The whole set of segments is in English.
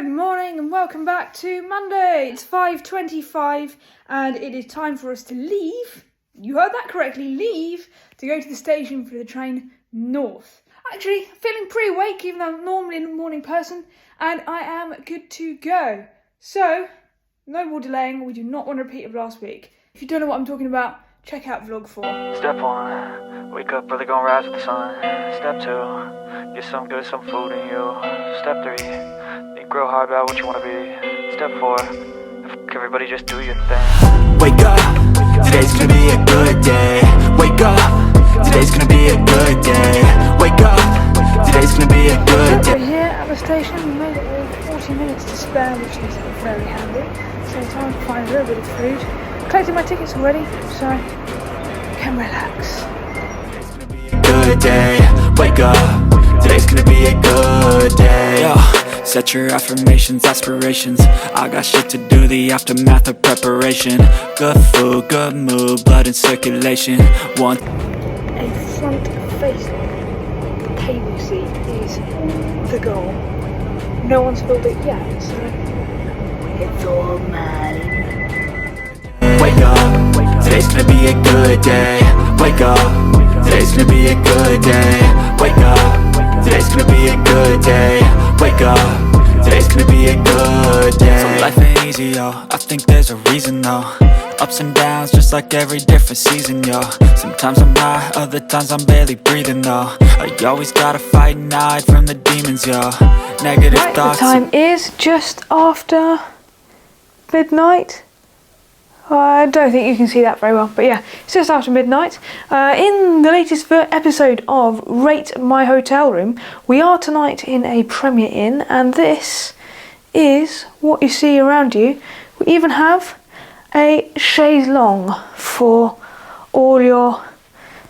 Good morning and welcome back to Monday. It's 5:25 and it is time for us to leave. You heard that correctly, leave to go to the station for the train north. Actually, feeling pretty awake even though I'm normally a morning person, and I am good to go. So, no more delaying, we do not want to repeat of last week. If you don't know what I'm talking about, check out vlog 4. Step 1, wake up early, gonna rise with the sun. Step 2, get some good, some food in you. Step 3, think real hard about what you wanna be. Step 4, everybody just do your thing. Wake up, today's gonna be a good day. Wake up, today's gonna be a good day. Wake up, today's gonna be a good day. We're here at the station, we made it with 40 minutes to spare, which is very handy. So time to find a little bit of food. Collected my tickets already, so I can relax. Good day, wake up, today's gonna be a good day. Yo, set your affirmations, aspirations. I got shit to do, the aftermath of preparation. Good food, good mood, blood in circulation. One. A front-facing table seat is the goal. No one's filled it yet, so it's all mine. Wake up, today's gonna be a good day. Wake up, today's gonna be a good day. Wake up, today's gonna be a good day. Wake up, today's gonna be a good day. So life ain't easy, yo, I think there's a reason though. Ups and downs, just like every different season, yo. Sometimes I'm high, other times I'm barely breathing, though. You always gotta fight and hide from the demons, yo. Negative thoughts. The time is just after midnight. I don't think you can see that very well, but yeah, it's just after midnight. In the latest episode of Rate My Hotel Room, we are tonight in a Premier Inn, and this is what you see around you. We even have a chaise longue for all your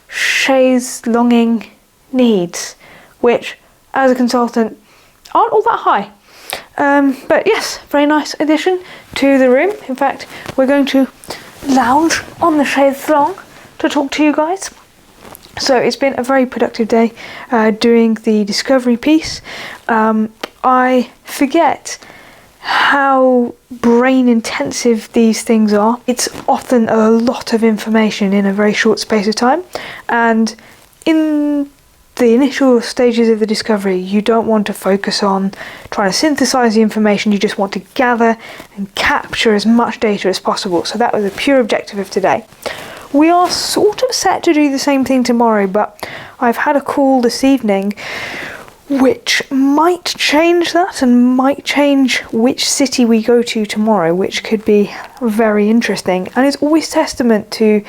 chaise longing needs, which, as a consultant, aren't all that high. But yes, very nice addition to the room. In fact, we're going to lounge on the chaise longue to talk to you guys. So it's been a very productive day doing the discovery piece. I forget how brain intensive these things are. It's often a lot of information in a very short space of time, and in the initial stages of the discovery you don't want to focus on trying to synthesize the information, you just want to gather and capture as much data as possible. So that was a pure objective of today. We are sort of set to do the same thing tomorrow, but I've had a call this evening which might change that and might change which city we go to tomorrow, which could be very interesting. And it's always testament to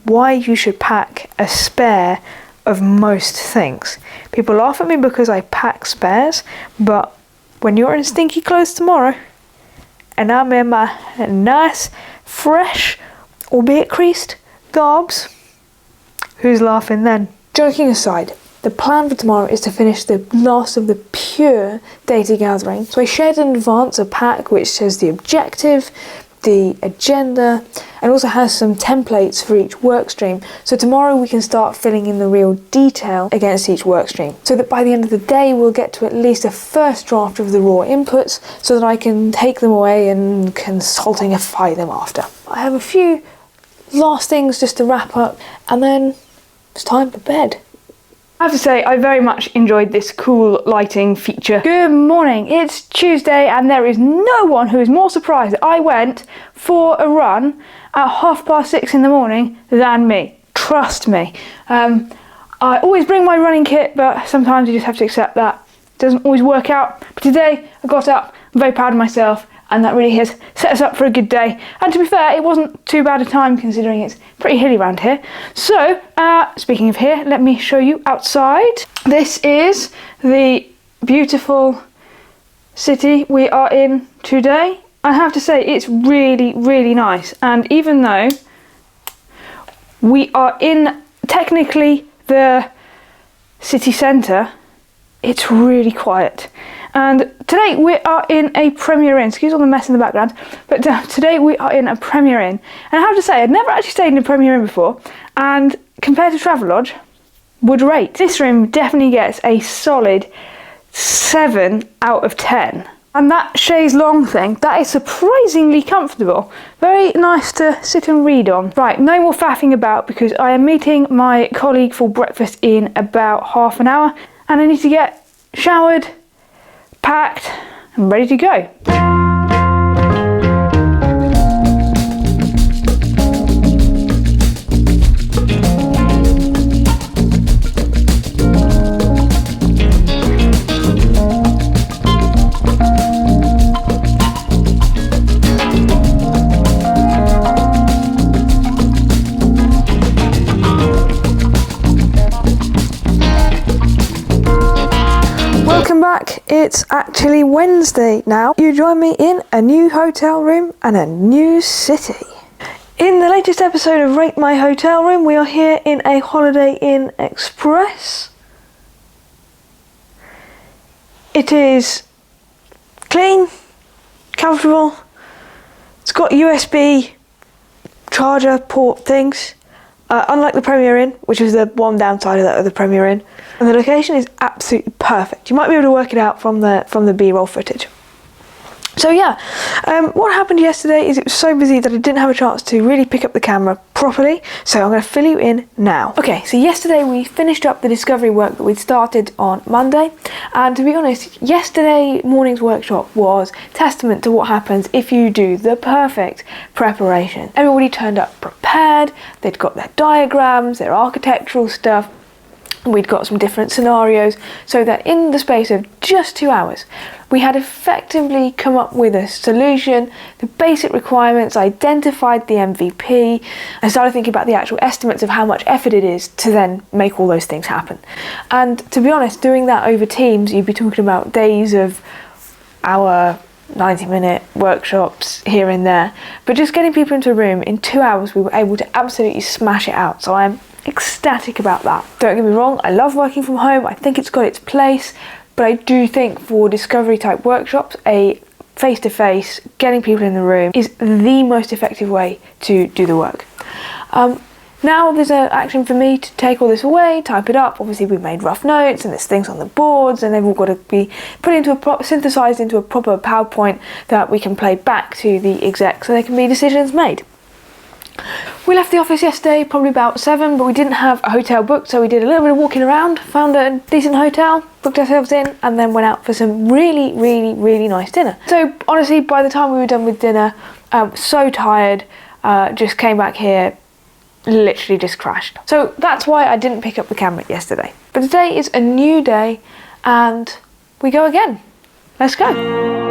why you should pack a spare of most things. People laugh at me because I pack spares, but when you're in stinky clothes tomorrow and I'm in my nice, fresh, albeit creased garbs, who's laughing then? Joking aside, the plan for tomorrow is to finish the last of the pure data gathering. So I shared in advance a pack which says the objective, the agenda, and also has some templates for each work stream. So tomorrow we can start filling in the real detail against each work stream, so that by the end of the day we'll get to at least a first draft of the raw inputs so that I can take them away and consultingify them after. I have a few last things just to wrap up, and then it's time for bed. I have to say, I very much enjoyed this cool lighting feature. Good morning, it's Tuesday and there is no one who is more surprised that I went for a run at 6:30 in the morning than me. Trust me. I always bring my running kit, but sometimes you just have to accept that. It doesn't always work out. But today I got up, I'm very proud of myself, and that really has set us up for a good day. And to be fair, it wasn't too bad a time considering it's pretty hilly around here. So, speaking of here, let me show you outside. This is the beautiful city we are in today. I have to say, it's really, really nice. And even though we are in technically the city centre, it's really quiet. And today we are in a Premier Inn. Excuse all the mess in the background, but today we are in a Premier Inn. And I have to say, I'd never actually stayed in a Premier Inn before, and compared to Travelodge, would rate. This room definitely gets a solid 7 out of 10. And that chaise longue thing, that is surprisingly comfortable. Very nice to sit and read on. Right, no more faffing about because I am meeting my colleague for breakfast in about half an hour and I need to get showered, packed and ready to go. Welcome back. It's actually Wednesday now. You join me in a new hotel room and a new city. In the latest episode of Rate My Hotel Room, we are here in a Holiday Inn Express. It is clean, comfortable. It's got USB charger port things. Unlike the Premier Inn, which is the one downside of the Premier Inn, and the location is absolutely perfect. You might be able to work it out from the B-roll footage. So yeah, what happened yesterday is it was so busy that I didn't have a chance to really pick up the camera properly, so I'm going to fill you in now. Okay, so yesterday we finished up the discovery work that we'd started on Monday, and to be honest, yesterday morning's workshop was testament to what happens if you do the perfect preparation. Everybody turned up prepared, they'd got their diagrams, their architectural stuff. We'd got some different scenarios so that in the space of just 2 hours we had effectively come up with a solution, the basic requirements, identified the MVP and started thinking about the actual estimates of how much effort it is to then make all those things happen. And to be honest, doing that over Teams, you'd be talking about days of hour 90-minute workshops here and there, but just getting people into a room in 2 hours we were able to absolutely smash it out. So I'm ecstatic about that. Don't get me wrong, I love working from home, I think it's got its place, but I do think for discovery type workshops, a face-to-face, getting people in the room is the most effective way to do the work. Now there's an action for me to take all this away, type it up. Obviously we've made rough notes and there's things on the boards and they've all got to be put into synthesized into a proper PowerPoint that we can play back to the exec so there can be decisions made. We left the office yesterday probably about 7, but we didn't have a hotel booked, so we did a little bit of walking around, found a decent hotel, booked ourselves in, and then went out for some really nice dinner. So honestly, by the time we were done with dinner, so tired, just came back here, literally just crashed. So that's why I didn't pick up the camera yesterday. But today is a new day, and we go again. Let's go.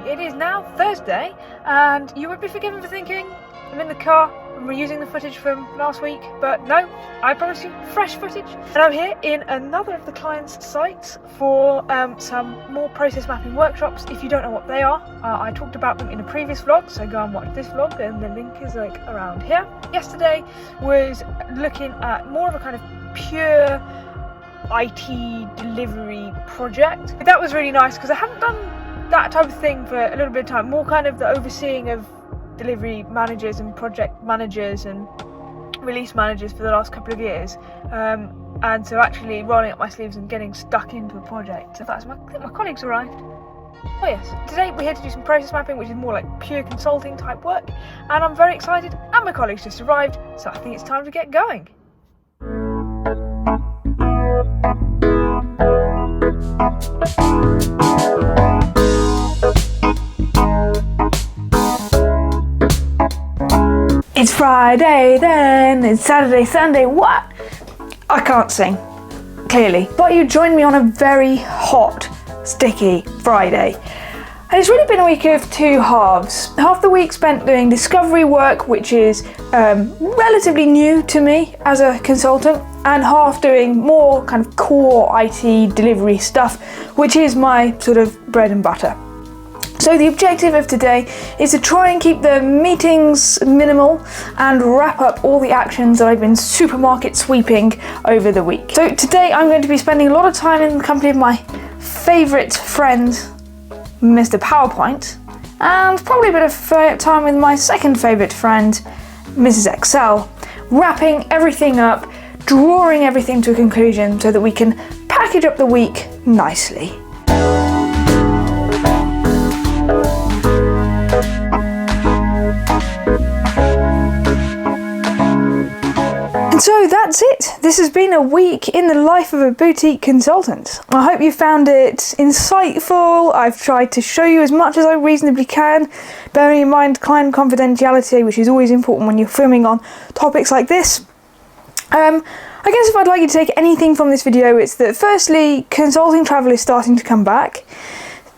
It is now Thursday, and you would be forgiven for thinking I'm in the car and we're using the footage from last week, but no, I promise you fresh footage. And I'm here in another of the client's sites for some more process mapping workshops. If you don't know what they are, I talked about them in a previous vlog, so go and watch this vlog and the link is like around here. Yesterday was looking at more of a kind of pure IT delivery project. That was really nice because I haven't done that type of thing for a little bit of time, more kind of the overseeing of delivery managers and project managers and release managers for the last couple of years, and so actually rolling up my sleeves and getting stuck into a project. So that's I think my colleagues arrived. Oh yes, today we're here to do some process mapping, which is more like pure consulting type work, and I'm very excited, and my colleagues just arrived, so I think it's time to get going. It's Friday then, it's Saturday, Sunday, what? I can't sing, clearly. But you joined me on a very hot, sticky Friday. And it's really been a week of two halves. Half the week spent doing discovery work, which is relatively new to me as a consultant, and half doing more kind of core IT delivery stuff, which is my sort of bread and butter. So the objective of today is to try and keep the meetings minimal and wrap up all the actions that I've been supermarket sweeping over the week. So today I'm going to be spending a lot of time in the company of my favourite friend, Mr. PowerPoint, and probably a bit of time with my second favourite friend, Mrs. Excel, wrapping everything up, drawing everything to a conclusion so that we can package up the week nicely. And so that's it. This has been a week in the life of a boutique consultant. I hope you found it insightful. I've tried to show you as much as I reasonably can, bearing in mind client confidentiality, which is always important when you're filming on topics like this. I guess if I'd like you to take anything from this video, it's that firstly, consulting travel is starting to come back.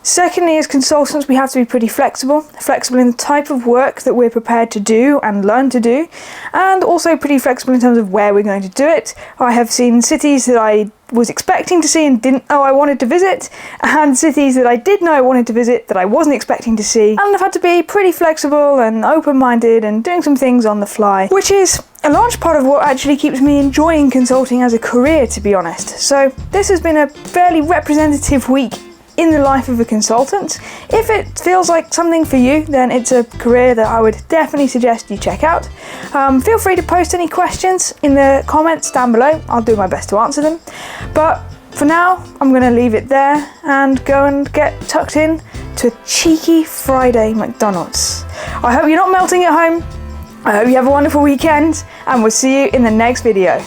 Secondly, as consultants, we have to be pretty flexible in the type of work that we're prepared to do and learn to do, and also pretty flexible in terms of where we're going to do it. I have seen cities that I was expecting to see and didn't know I wanted to visit, and cities that I did know I wanted to visit that I wasn't expecting to see, and I've had to be pretty flexible and open-minded and doing some things on the fly, which is a large part of what actually keeps me enjoying consulting as a career, to be honest. So this has been a fairly representative week in the life of a consultant. If it feels like something for you, then it's a career that I would definitely suggest you check out. Feel free to post any questions in the comments down below. I'll do my best to answer them. But for now, I'm going to leave it there and go and get tucked in to a cheeky Friday McDonald's. I hope you're not melting at home. I hope you have a wonderful weekend, and we'll see you in the next video.